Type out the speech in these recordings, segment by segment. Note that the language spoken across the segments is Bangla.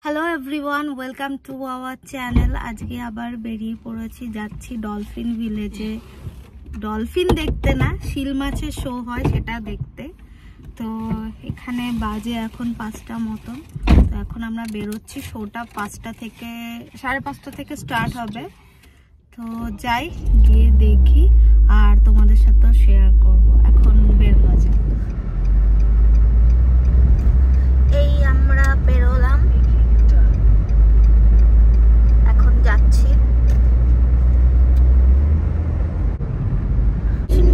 Hello everyone, welcome to our channel. আজকে আবার বেরিয়ে পড়েছি, যাচ্ছি ডলফিন ভিলেজে। ডলফিন দেখতে না, শিল মাছের শো হয় সেটা দেখতে। তো এখানে বাজে এখন 5টা মতো। তো এখন আমরা বেরোচ্ছি, শোটা 5টা থেকে 5:30 থেকে স্টার্ট হবে। তো যাই, গিয়ে দেখি আর তোমাদের সাথেও শেয়ার করব। এখন বের হওয়া যাক। এই আমরা বেরোলাম, এখন যাচ্ছি।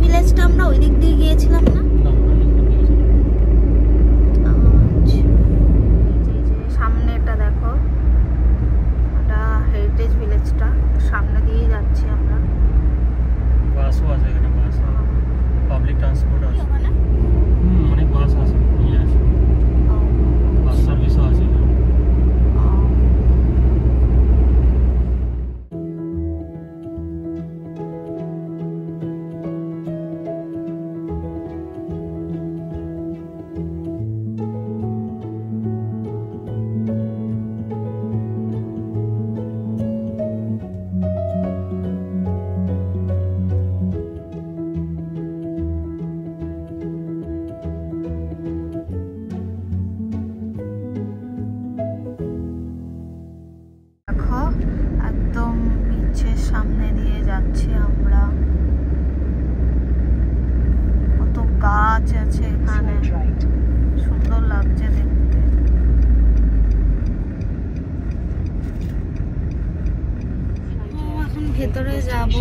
ভিলেজটা আমরা ওই দিক দিয়ে গিয়েছিলাম না? সামনে এটা দেখো, এটা হেরিটেজ ভিলেজটা, সামনে দিয়ে যাচ্ছি আমরা। বাসও আছে এখানে, বাস পাবলিক ট্রান্সপোর্ট আছে ওখানে, অনেক বাস আছে, নিয়ে আসে বাস সার্ভিসও আছে এখানে। একদম বিচের সামনে দিয়ে যাচ্ছি আমরা। কত গাছ আছে এখানে, সুন্দর লাগছে দেখতে। এখন ভেতরে যাব,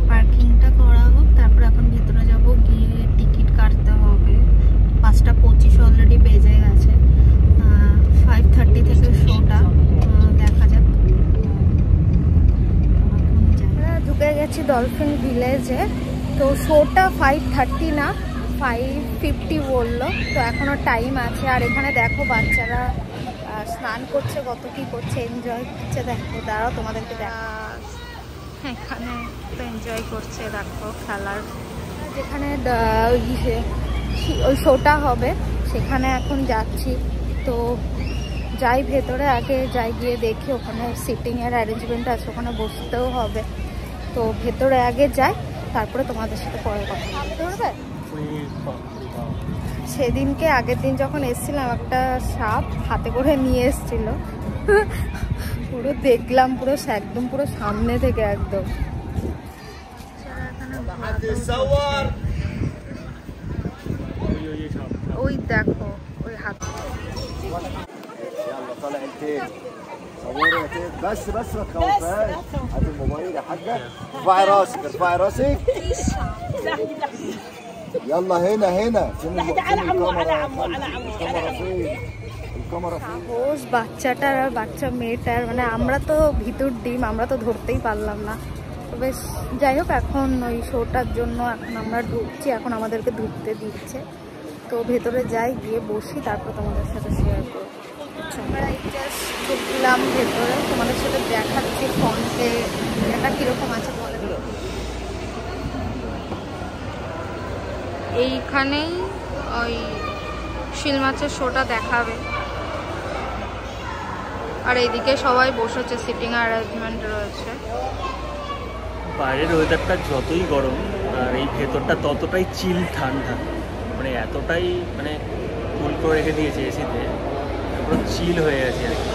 পার্কিংটা করা হোক, তারপর এখন ভেতরে যাব, গিয়ে টিকিট কাটতে হবে। 5:25 অলরেডি বেজে গেছে। 5:30 থেকে শোটা, দেখা যাক। ঢুকে গেছি ডলফিন ভিলেজে। তো শোটা 5:30 না 5:50 বললো, তো এখনো টাইম আছে। আর এখানে দেখো বাচ্চারা স্নান করছে, কত কি করছে, এনজয় করছে। দেখো, দাঁড়াও তোমাদেরকে দেখা। এখানে তো এনজয় করছে, দেখো খেলার। যেখানে ওই শোটা হবে সেখানে এখন যাচ্ছি। তো যাই ভেতরে, আগে যাই, গিয়ে দেখি ওখানে সিটিংয়ের অ্যারেঞ্জমেন্ট আছে, ওখানে বসতেও হবে। তো ভেতরে আগে যাই, তারপরে তোমাদের সাথে পরে কথা বলতে। সেদিনকে আগের দিন যখন এসেছিলাম, একটা সাপ হাতে করে নিয়ে এসেছিল, পুরো দেখলাম, পুরো একদম পুরো সামনে থেকে একদম। ওই দেখো, ওই হাত। طالع التاني صوري يا تيت، بس ما تخوفهاش. هات الموبايل يا حاجه، ارفعي راسك، ارفعي راسك. يلا هنا هنا. على عمو على عمو على عمو الكاميرا فين؟ الكاميرا فين؟ ওস বাচ্চাটার আর বাচ্চা মেয়েটার, মানে আমরা তো ভিতর ডিম, আমরা তো ধরতেই পারলাম না। তো বেশ, যাই হোক, এখন ওই শোটার জন্য এখন আমরা ঢুকছি, এখন আমাদেরকে ঢুকতে দিচ্ছে। তো ভেতরে যাই, গিয়ে বসি, তারপর তোমাদের সাথে শেয়ার করবো। আমরা এই জাস্ট ঢুকলাম ভেতরে, তোমাদের সাথে দেখাচ্ছি ফ্রন্টে এটা কিরকম আছে বলে। এইখানেই ওই শিল মাছের শোটা দেখাবে। আর এইদিকে সবাই বসেছে, সিটিং অ্যারেঞ্জমেন্ট রয়েছে। বাইরের ওয়েদারটা যতই গরম, আর এই ভেতরটা ততটাই চিল ঠান্ডা, মানে এতটাই মানে কুল করে রেখে দিয়েছে এসিতে, পুরো চিল হয়ে গেছে আর কি।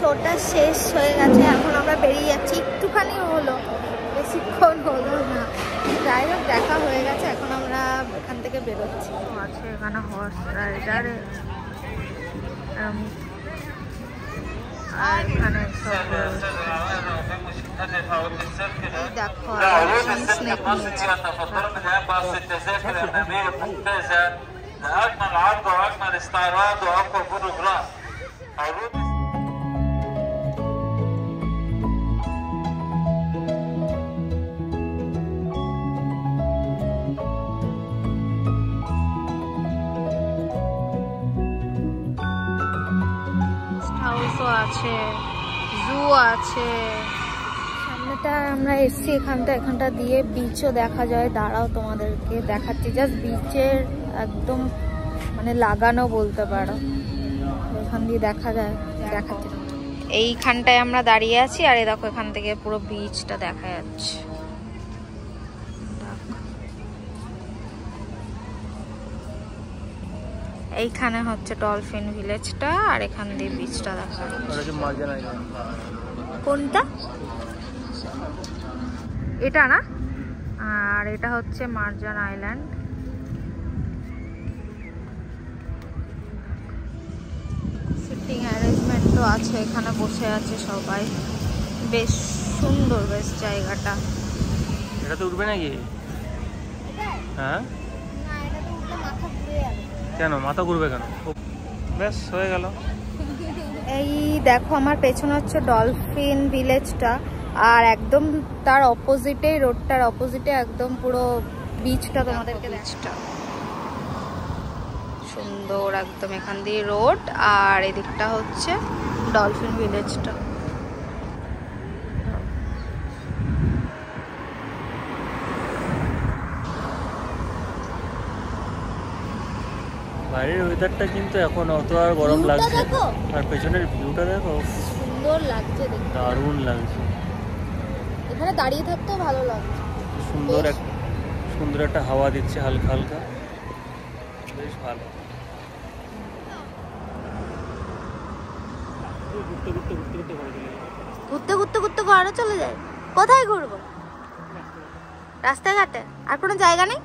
শোটা শেষ হয়ে গেছে, এখন আমরা বেরিয়ে যাচ্ছি। একটুখানি হলো, বেশিক্ষণ হলো না। যাই হোক দেখা হয়ে গেছে, এখন আমরা এখান থেকে বেরোচ্ছি। আছে এখানে হর্স রাইডার, আর এখানে দেখো স্নেক নিয়েছে। হাউসও আছে, জু আছে সামনেটা। আমরা এসছি এখানটা দিয়ে বিচও দেখা যায়। দাঁড়াও তোমাদেরকে দেখাচ্ছি, জাস্ট বিচের একদম মানে লাগানো বলতে পারো, এখান দিয়ে দেখা যায়। দেখাচ্ছি, এইখানটায় আমরা দাঁড়িয়ে আছি, আর এই দেখো এখান থেকে পুরো বিচটা দেখা যাচ্ছে। এইখানে হচ্ছে ডলফিন ভিলেজটা, আর এখান দিয়ে বিচটা দেখা যাচ্ছে। কোনটা? এটা না, আর এটা হচ্ছে মার্জান আইল্যান্ড। সিটিং অ্যারেঞ্জমেন্টও আছে, এখানে বসে আছে সবাই, বেশ সুন্দর বেশ জায়গাটা। এটা তো উঠবে নাকি? হ্যাঁ, কেন মাথা ঘুরবে কেন? ব্যাস হয়ে গেল। এই দেখো আমার পেছনে হচ্ছে ডলফিন ভিলেজটা, আর একদম তার অপোজিটে, রোডটার অপোজিটে একদম পুরো বিচটা তোমাদেরকে। বিচটা সুন্দর একদম, এখান দিয়ে রোড, আর এদিকটা হচ্ছে ডলফিন ভিলেজটা। বাইরের ওয়েদারটা কিন্তু এখন অত আর গরম লাগছে, আর পেছনের ভিউটা দেখো, সুন্দর লাগছে দেখতে, দারুণ লাগছে। এখানে দাঁড়িয়ে থাকতেও ভালো লাগছে। সুন্দর একটা হাওয়া দিচ্ছে হালকা হালকা, বেশ ভালো। ঘুরতে ঘরে চলে যায়। কোথায় ঘুরবো? রাস্তাঘাটে আর কোনো জায়গা নেই?